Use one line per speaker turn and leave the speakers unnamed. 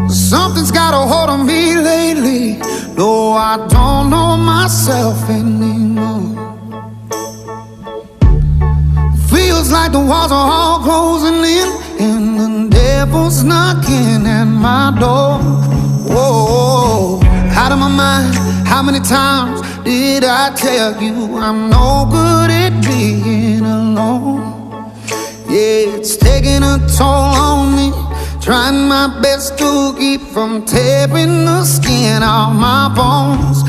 Something's got a hold on me lately. No, I don't know myself anymore. Feels like the walls are all closing in, and the devil's knocking at my door. Whoa, out of my mind. How many times did I tell you I'm no good at being alone? Yeah, it's taking a toll on me, trying my best to keep from tearing the skin off my bones.